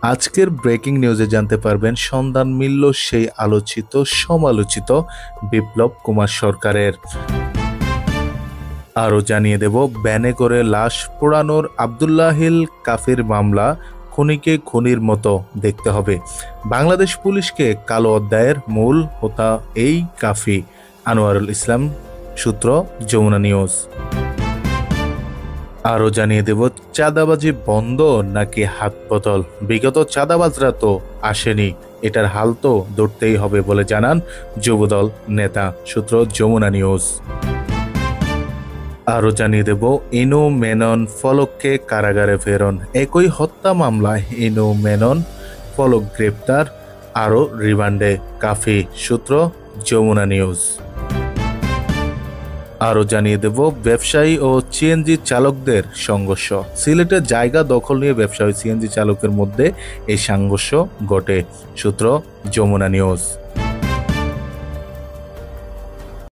আজকের ব্রেকিং নিউজে জানতে পারবেন সন্ধান মিলল সেই আলোচিত সমালোচিত বিপ্লব কুমার সরকারের। আরও জানিয়ে দেব ব্যানে করে লাশ পোড়ানোর আব্দুল্লাহিল কাফির মামলা খুনিকে খুনির মতো দেখতে হবে। বাংলাদেশ পুলিশকে কালো অধ্যায়ের মূল হোতা এই কাফি। আনোয়ারুল ইসলাম, সূত্র যমুনা নিউজ। আরও জানিয়ে দেব চাঁদাবাজি বন্ধ নাকি হাত বদল। বিগত চাঁদাবাজরা তো আসেনি, এটার হাল তো ধরতেই হবে বলে জানান যুবদল নেতা। সূত্র যমুনা নিউজ। আরও জানিয়ে দেব ইনু মেনন ফলককে কারাগারে ফেরন। একই হত্যা মামলায় ইনু মেনন ফলক গ্রেপ্তার, আরও রিমান্ডে কাফি। সূত্র যমুনা নিউজ। আরও জানিয়ে দেব ব্যবসায়ী ও সিএনজি চালকদের সংঘর্ষ। সিলেটে জায়গা দখল নিয়ে ব্যবসায়ী সিএনজি চালকের মধ্যে এই সংঘর্ষ ঘটে। সূত্র যমুনা নিউজ।